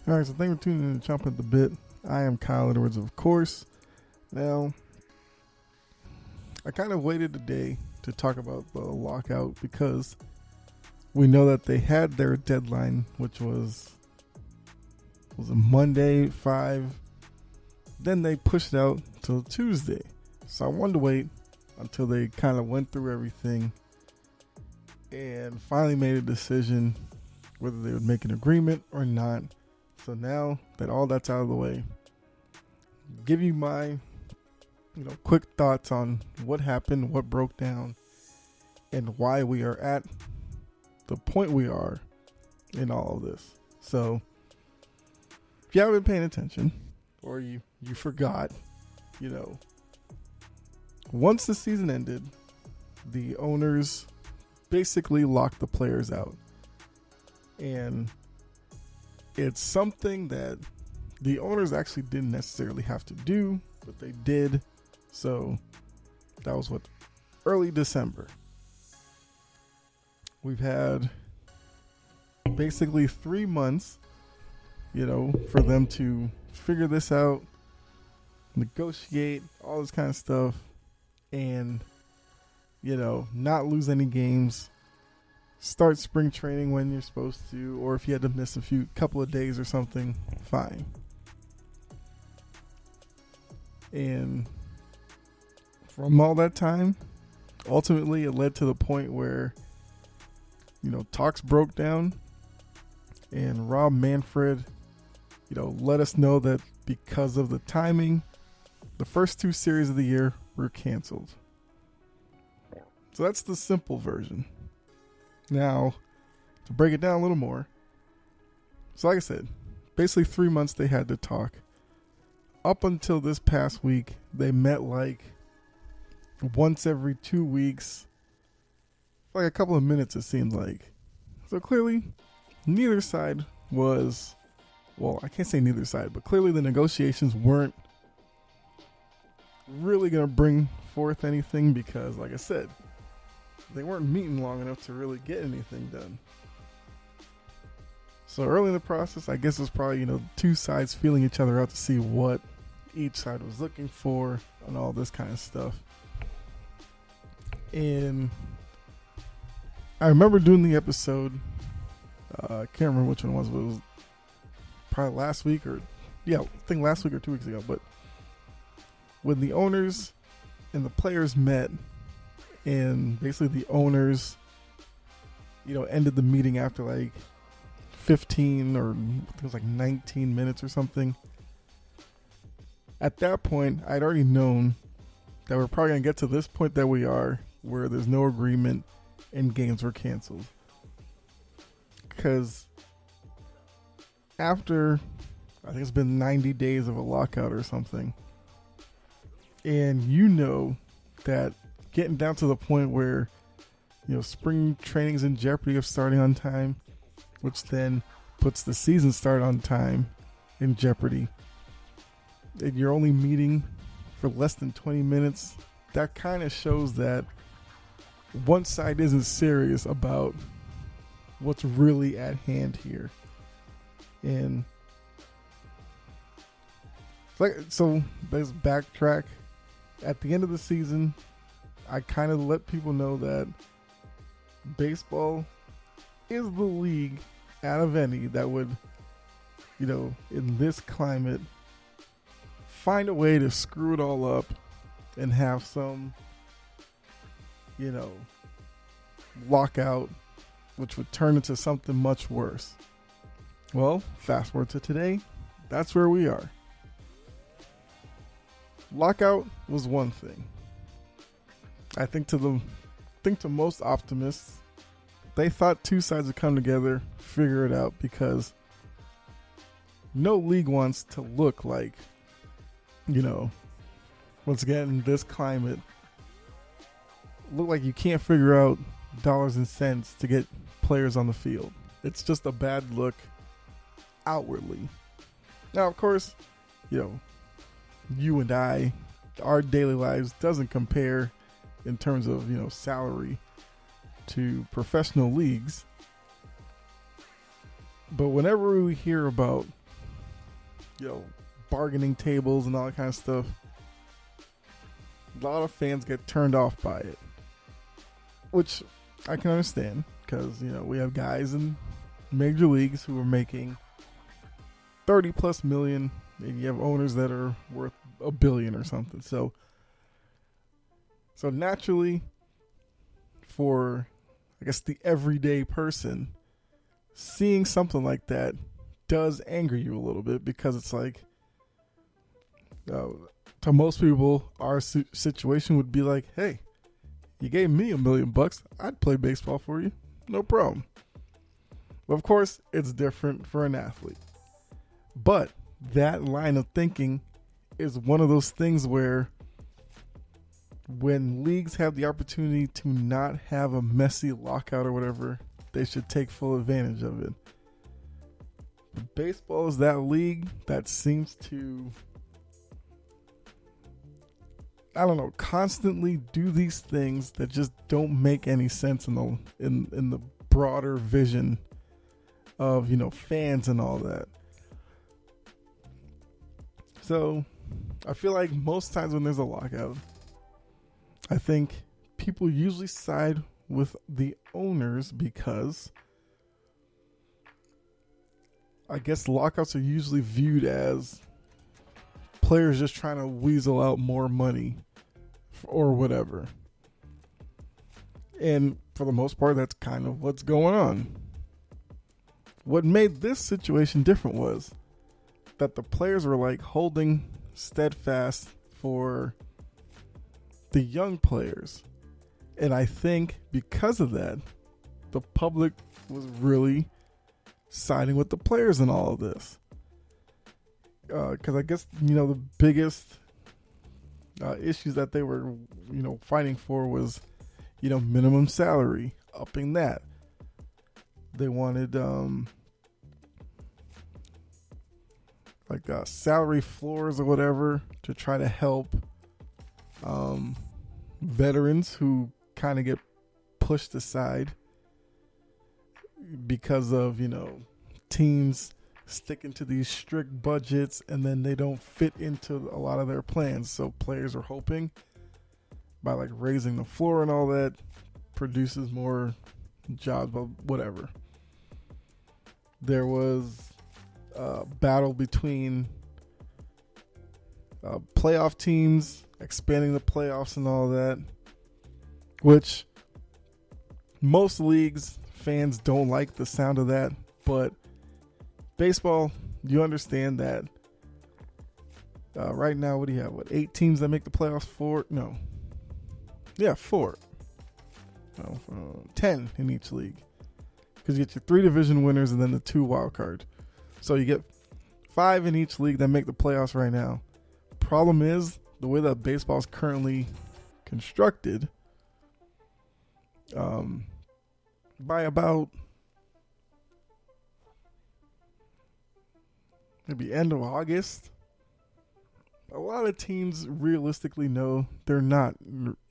All right, so thank you for tuning in to Chomp at the Bit. I am Kyle Edwards, of course. Now, I kind of waited a day to talk about the lockout because we know that they had their deadline, which was a Monday, 5. Then they pushed it out till Tuesday. So I wanted to wait until they kind of went through everything and finally made a decision whether they would make an agreement or not. So now that all that's out of the way, give you my, quick thoughts on what happened, what broke down, and why we are at the point we are in all of this. So if you haven't been paying attention or you forgot, once the season ended, the owners basically locked the players out. And it's something that the owners actually didn't necessarily have to do, but they did. So that was early December. We've had basically 3 months, for them to figure this out, negotiate, all this kind of stuff, and, not lose any games. Start spring training when you're supposed to, or if you had to miss a couple of days or something, fine. And from all that time, ultimately it led to the point where, talks broke down, and Rob Manfred, let us know that because of the timing, the first 2 series of the year were canceled. So that's the simple version. Now, to break it down a little more, so like I said, basically 3 months they had to talk. Up until this past week, they met like once every 2 weeks, like a couple of minutes it seemed like. So clearly, neither side was, well, I can't say neither side, but clearly the negotiations weren't really going to bring forth anything because, like I said, they weren't meeting long enough to really get anything done. So early in the process, I guess it was probably, two sides feeling each other out to see what each side was looking for and all this kind of stuff. And I remember doing the episode, I can't remember which one it was, but it was probably last week I think last week or 2 weeks ago, but when the owners and the players met, and basically the owners, ended the meeting after like 15 or I think it was like 19 minutes or something. At that point, I'd already known that we're probably going to get to this point that we are, where there's no agreement and games were canceled. Because after, I think it's been 90 days of a lockout or something, and that getting down to the point where, spring training's in jeopardy of starting on time, which then puts the season start on time in jeopardy. And you're only meeting for less than 20 minutes. That kind of shows that one side isn't serious about what's really at hand here. And so let's backtrack. At the end of the season, I kind of let people know that baseball is the league out of any that would, in this climate, find a way to screw it all up and have some, lockout, which would turn into something much worse. Well, fast forward to today, that's where we are. Lockout was one thing. I think to most optimists, they thought two sides would come together, figure it out, because no league wants to look like, once again, in this climate, look like you can't figure out dollars and cents to get players on the field. It's just a bad look outwardly. Now, of course, you and I, our daily lives doesn't compare in terms of, salary to professional leagues. But whenever we hear about bargaining tables and all that kind of stuff. A lot of fans get turned off by it, which I can understand because, we have guys in major leagues who are making 30 plus million, and you have owners that are worth $1 billion or something. So naturally, for, I guess, the everyday person, seeing something like that does anger you a little bit, because it's like, to most people, our situation would be like, hey, you gave me $1 million, I'd play baseball for you, no problem. But of course, it's different for an athlete. But that line of thinking is one of those things where, when leagues have the opportunity to not have a messy lockout or whatever, they should take full advantage of it. Baseball is that league that seems to, constantly do these things that just don't make any sense in the broader vision of, fans and all that. So I feel like most times when there's a lockout, I think people usually side with the owners, because I guess lockouts are usually viewed as players just trying to weasel out more money or whatever. And for the most part, that's kind of what's going on. What made this situation different was that the players were like holding steadfast for the young players. And I think because of that, the public was really siding with the players in all of this. Because I guess, the biggest issues that they were, fighting for was, minimum salary, upping that. They wanted, salary floors or whatever to try to help veterans who kind of get pushed aside because of, teams sticking to these strict budgets, and then they don't fit into a lot of their plans. So players are hoping by raising the floor and all that produces more jobs, but whatever. There was a battle between playoff teams, expanding the playoffs and all that, which most leagues fans don't like the sound of that, but baseball, you understand that right now, what do you have? 8 teams that make the playoffs? 4? No. Yeah, 4. No, 10 in each league. Because you get your 3 division winners and then the 2 wild card. So you get 5 in each league that make the playoffs right now. Problem is, the way that baseball is currently constructed, by about maybe end of August, a lot of teams realistically know they're not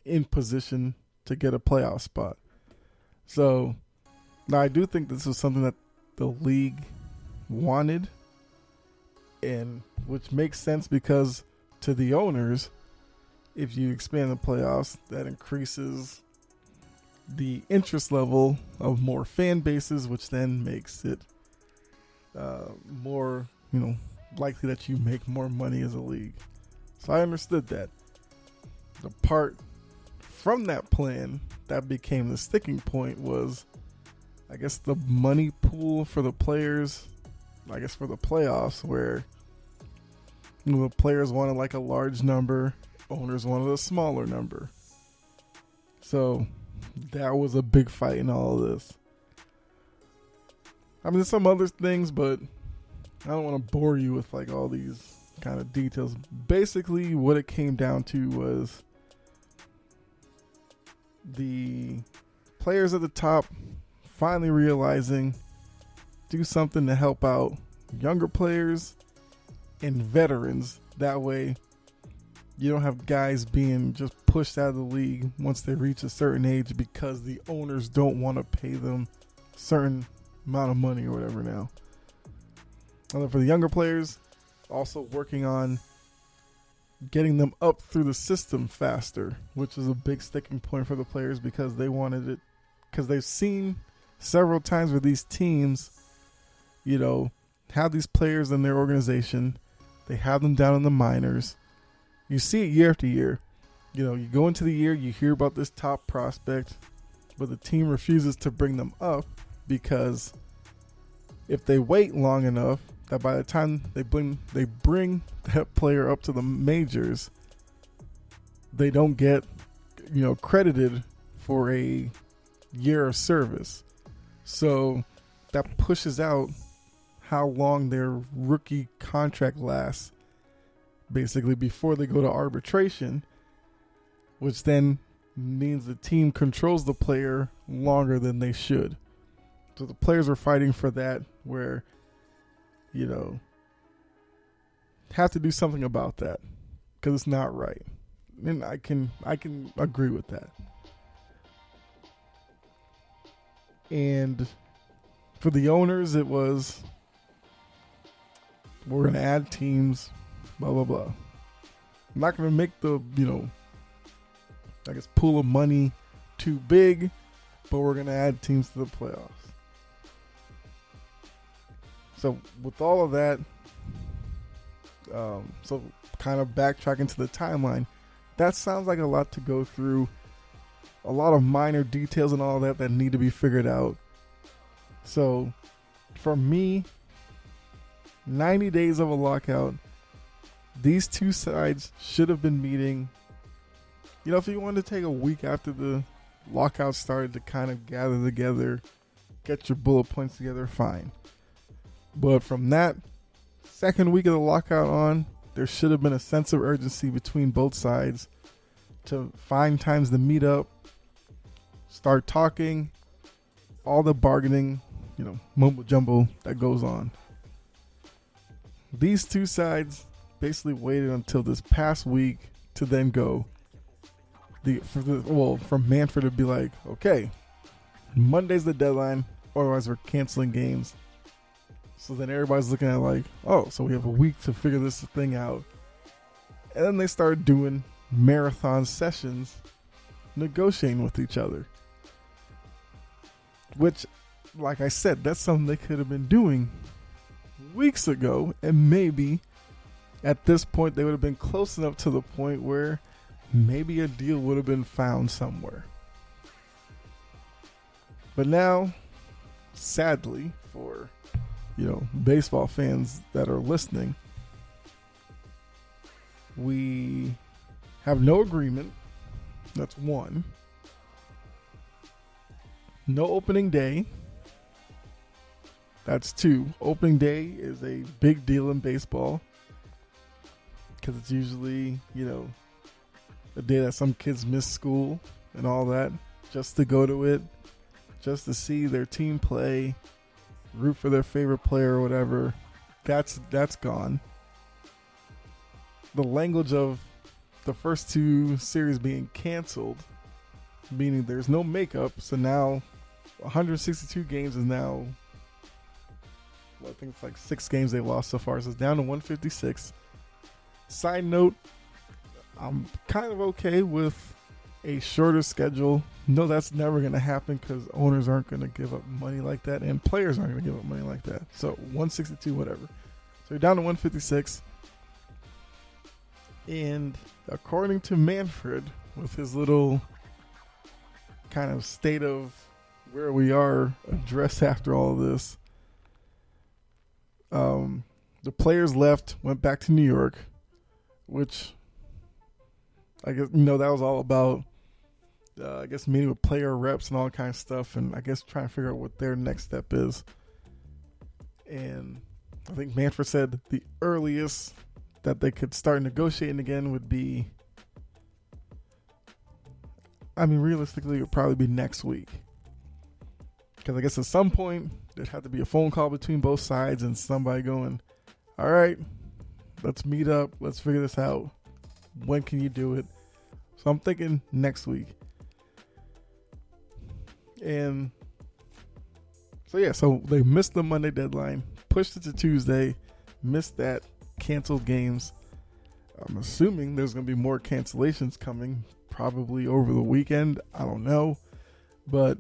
in position to get a playoff spot. So now I do think this is something that the league wanted, and which makes sense, because to the owners, if you expand the playoffs, that increases the interest level of more fan bases, which then makes it more, likely that you make more money as a league. So I understood that. The part from that plan that became the sticking point was, I guess, the money pool for the players, I guess for the playoffs, where the players wanted a large number, owners wanted a smaller number. So that was a big fight in all of this. I mean, there's some other things, but I don't want to bore you with all these kind of details. Basically, what it came down to was the players at the top finally realizing, do something to help out younger players and veterans. That way, you don't have guys being just pushed out of the league once they reach a certain age because the owners don't want to pay them a certain amount of money or whatever now. And then for the younger players, also working on getting them up through the system faster, which is a big sticking point for the players because they wanted it, because they've seen several times where these teams, have these players in their organization. They have them down in the minors. You see it year after year. You go into the year, you hear about this top prospect, but the team refuses to bring them up because if they wait long enough, that by the time they bring that player up to the majors, they don't get, credited for a year of service. So that pushes out how long their rookie contract lasts, basically before they go to arbitration, which then means the team controls the player longer than they should. So the players are fighting for that, where have to do something about that because it's not right. And I can agree with that. And for the owners, it was, we're going to add teams, blah, blah, blah. I'm not going to make the, pool of money too big, but we're going to add teams to the playoffs. So with all of that, so kind of backtracking to the timeline, that sounds like a lot to go through. A lot of minor details and all that need to be figured out. So for me, 90 days of a lockout, these two sides should have been meeting. If you wanted to take a week after the lockout started to kind of gather together, get your bullet points together, fine. But from that second week of the lockout on, there should have been a sense of urgency between both sides to find times to meet up, start talking, all the bargaining, mumbo jumbo that goes on. These two sides basically waited until this past week to then go. From Manfred to be like, okay, Monday's the deadline, otherwise we're canceling games. So then everybody's looking at like, oh, so we have a week to figure this thing out. And then they started doing marathon sessions, negotiating with each other. Which, like I said, that's something they could have been doing weeks ago. And maybe at this point they would have been close enough to the point where maybe a deal would have been found somewhere. But now, sadly, for baseball fans that are listening, we have no agreement. That's one. No opening day. That's two. Opening day is a big deal in baseball because it's usually, a day that some kids miss school and all that just to go to it, just to see their team play, root for their favorite player or whatever. That's gone. The language of the first two series being canceled, meaning there's no makeup, so now 162 games is now, I think it's like 6 games they lost so far, so it's down to 156. Side note, I'm kind of okay with a shorter schedule. No, that's never going to happen because owners aren't going to give up money like that and players aren't going to give up money like that. So 162, whatever. So you're down to 156. And according to Manfred, with his little kind of state of where we are address after all of this, the players left, went back to New York, which I guess, that was all about, meeting with player reps and all that kind of stuff, and I guess trying to figure out what their next step is. And I think Manfred said the earliest that they could start negotiating again would be, realistically, it would probably be next week. Because I guess at some point, there'd have to be a phone call between both sides and somebody going, all right, let's meet up. Let's figure this out. When can you do it? So I'm thinking next week. And so they missed the Monday deadline, pushed it to Tuesday, missed that, canceled games. I'm assuming there's going to be more cancellations coming, probably over the weekend. I don't know. But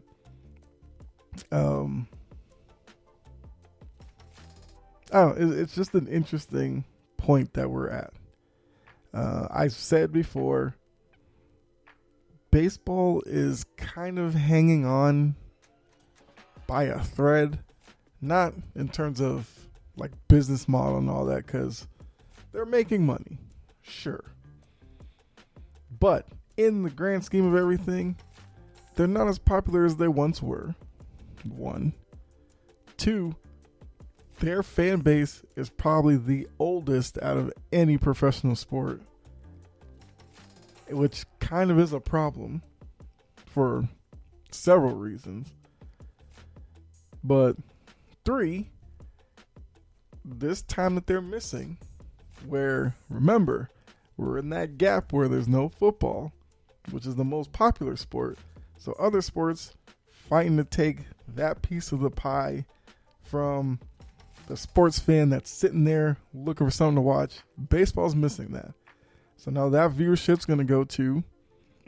it's just an interesting point that we're at. I've said before, baseball is kind of hanging on by a thread, not in terms of like business model and all that, because they're making money, sure. But in the grand scheme of everything, they're not as popular as they once were. 1. 2, their fan base is probably the oldest out of any professional sport, which kind of is a problem for several reasons. But 3, this time that they're missing, where, remember, we're in that gap where there's no football, which is the most popular sport. So other sports fighting to take that piece of the pie from the sports fan that's sitting there looking for something to watch. Baseball's missing that. So now that viewership's going to go to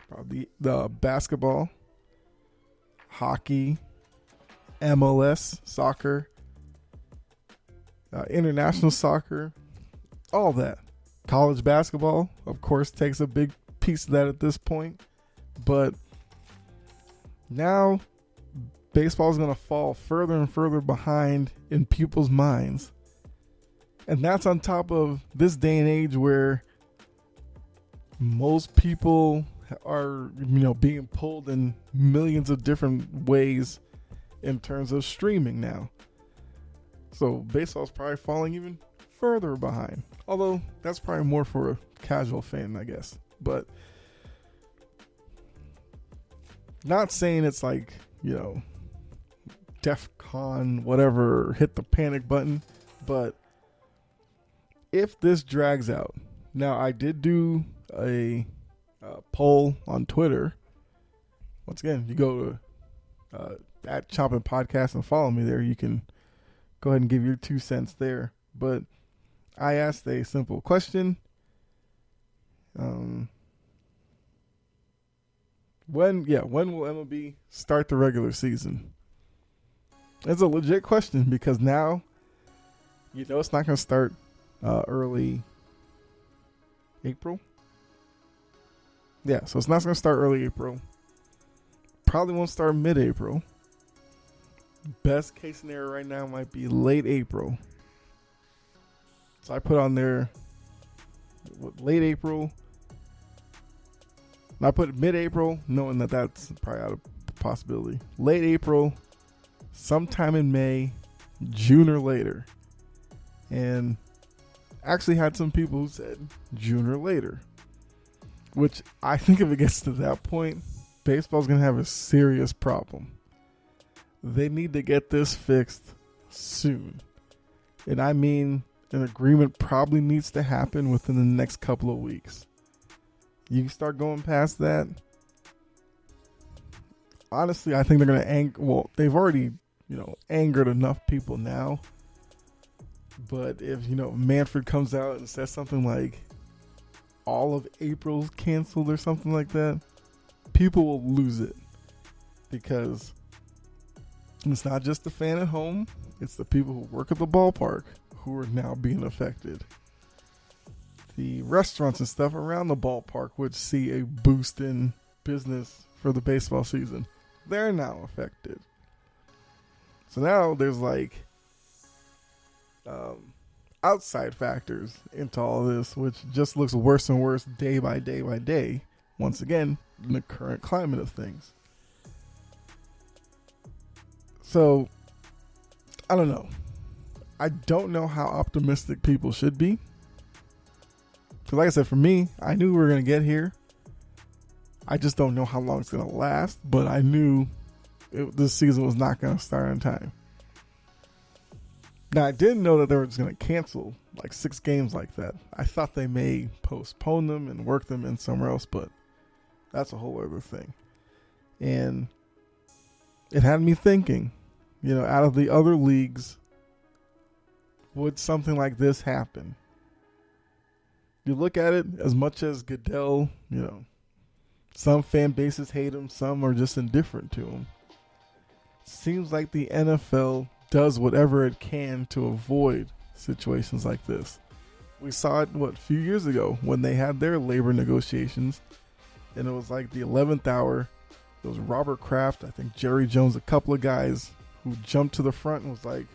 probably the basketball, hockey, MLS, soccer, international soccer, all that. College basketball, of course, takes a big piece of that at this point. But now baseball is going to fall further and further behind in people's minds. And that's on top of this day and age where most people are, being pulled in millions of different ways in terms of streaming now. So baseball's probably falling even further behind. Although that's probably more for a casual fan, I guess. But not saying it's like, DEFCON, whatever, hit the panic button. But if this drags out, now I did do a poll on Twitter. Once again, you go to at Chopping Podcast and follow me there. You can go ahead and give your 2 cents there. But I asked a simple question. When will MLB start the regular season? It's a legit question because now, it's not going to start early April. Yeah, so it's not going to start early April. Probably won't start mid-April. Best case scenario right now might be late April. So I put on there late April. And I put mid-April, knowing that that's probably out of possibility. Late April, sometime in May, June or later. And actually had some people who said June or later. Which I think if it gets to that point, baseball's going to have a serious problem. They need to get this fixed soon. And I mean, an agreement probably needs to happen within the next couple of weeks. You start going past that, honestly, I think they're going to they've already, angered enough people now. But if, Manfred comes out and says something like all of April's canceled or something like that, people will lose it. Because it's not just the fan at home, it's the people who work at the ballpark who are now being affected. The restaurants and stuff around the ballpark would see a boost in business for the baseball season. They're now affected. So now there's outside factors into all this, which just looks worse and worse day by day by day. Once again, in the current climate of things. So, I don't know. I don't know how optimistic people should be. Because like I said, for me, I knew we were going to get here. I just don't know how long it's going to last. But I knew this season was not going to start on time. Now, I didn't know that they were just going to cancel 6 games like that. I thought they may postpone them and work them in somewhere else. But that's a whole other thing. And it had me thinking, out of the other leagues, would something like this happen? you look at it, as much as Goodell, some fan bases hate him, some are just indifferent to him. Seems like the NFL does whatever it can to avoid situations like this. We saw it, a few years ago when they had their labor negotiations, and it was like the 11th hour. It was Robert Kraft, I think Jerry Jones, a couple of guys who jumped to the front and was like,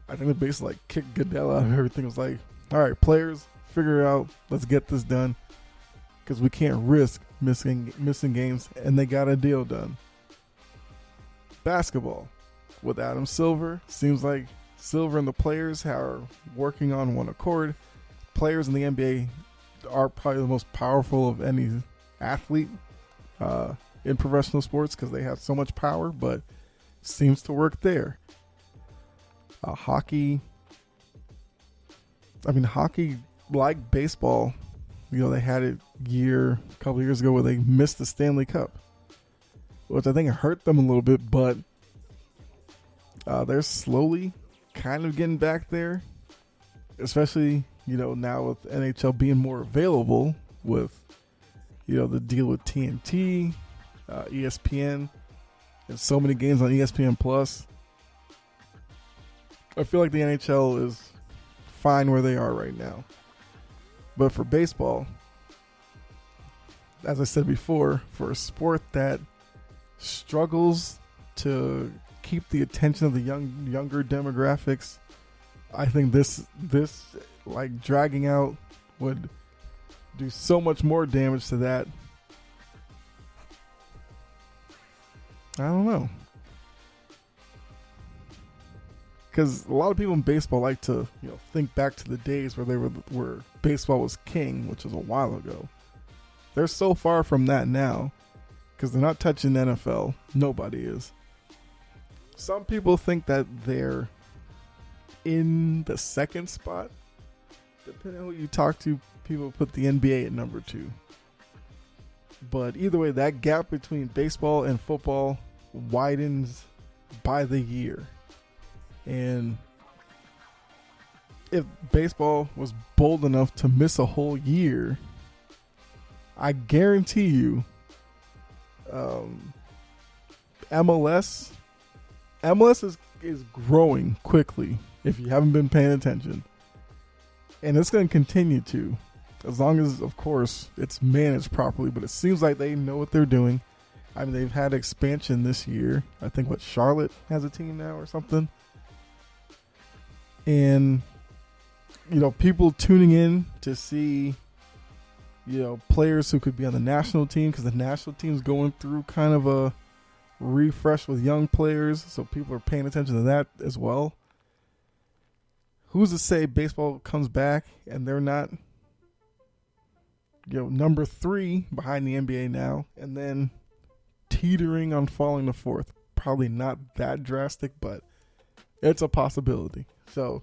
I think they basically kicked Goodell out of everything. It was like, all right, players, figure it out. Let's get this done because we can't risk missing games, and they got a deal done. Basketball with Adam Silver. Seems like Silver and the players are working on one accord. Players in the NBA are probably the most powerful of any athlete in professional sports because they have so much power, but seems to work there. Hockey, like baseball, they had it a couple of years ago where they missed the Stanley Cup, which I think hurt them a little bit, but they're slowly kind of getting back there, especially, now with NHL being more available with, the deal with TNT, ESPN, and so many games on ESPN Plus. I feel like the NHL is fine where they are right now. But for baseball, as I said before, for a sport that struggles to keep the attention of the younger demographics, I think this dragging out would do so much more damage to that. I don't know. Because a lot of people in baseball like to, think back to the days where baseball was king, which was a while ago. They're so far from that now because they're not touching the NFL. Nobody is. Some people think that they're in the second spot. Depending on who you talk to, people put the NBA at number 2. But either way, that gap between baseball and football widens by the year. And if baseball was bold enough to miss a whole year, I guarantee you MLS is growing quickly if you haven't been paying attention. And it's going to continue to, as long as, of course, it's managed properly. But it seems like they know what they're doing. I mean, they've had expansion this year. I think, Charlotte has a team now or something. And, people tuning in to see, players who could be on the national team because the national team's going through kind of a refresh with young players. So people are paying attention to that as well. Who's to say baseball comes back and they're not, number 3 behind the NBA now and then teetering on falling to 4th? Probably not that drastic, but it's a possibility. So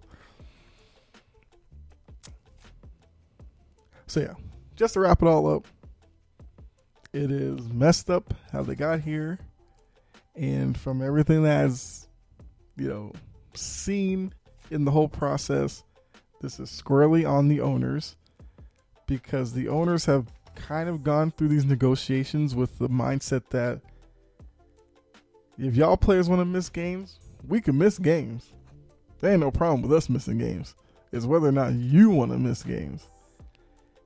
yeah, just to wrap it all up, it is messed up how they got here. And from everything that's, seen in the whole process, this is squarely on the owners because the owners have kind of gone through these negotiations with the mindset that if y'all players want to miss games, we can miss games. There ain't no problem with us missing games. It's whether or not you want to miss games.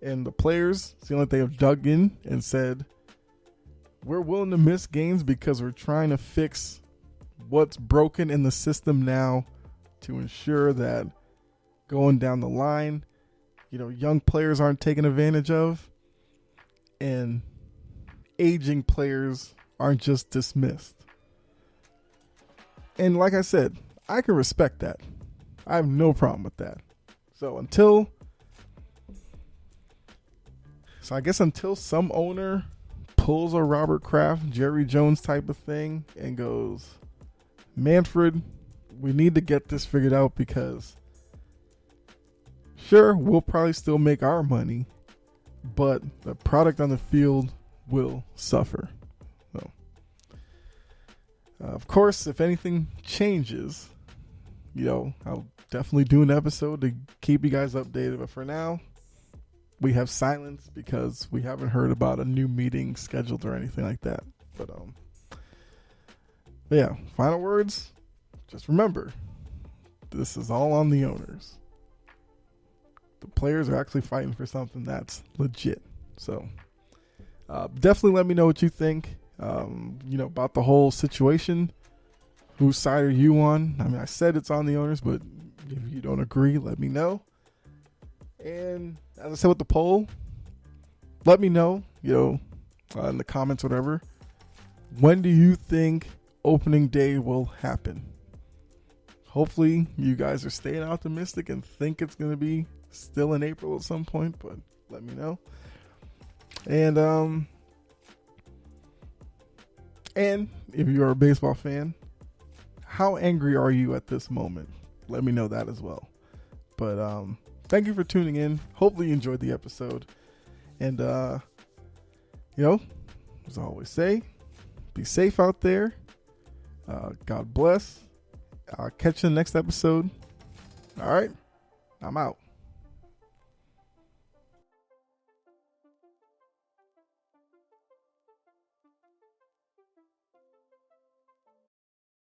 And the players seem like they have dug in and said, we're willing to miss games because we're trying to fix what's broken in the system now to ensure that going down the line, young players aren't taken advantage of and aging players aren't just dismissed. And like I said, I can respect that. I have no problem with that. So I guess until some owner pulls a Robert Kraft, Jerry Jones type of thing and goes, Manfred, we need to get this figured out because sure, we'll probably still make our money, but the product on the field will suffer. So, of course, if anything changes, I'll definitely do an episode to keep you guys updated. But for now, we have silence because we haven't heard about a new meeting scheduled or anything like that. But yeah, final words. Just remember, this is all on the owners. The players are actually fighting for something that's legit. So definitely let me know what you think, about the whole situation. Whose side are you on? I mean, I said it's on the owners, but if you don't agree, let me know. And as I said with the poll, let me know, in the comments, whatever. When do you think opening day will happen? Hopefully you guys are staying optimistic and think it's going to be still in April at some point, but let me know. And if you're a baseball fan, how angry are you at this moment? Let me know that as well. But thank you for tuning in. Hopefully you enjoyed the episode. And as I always say, be safe out there. God bless. I'll catch you in the next episode. All right. I'm out.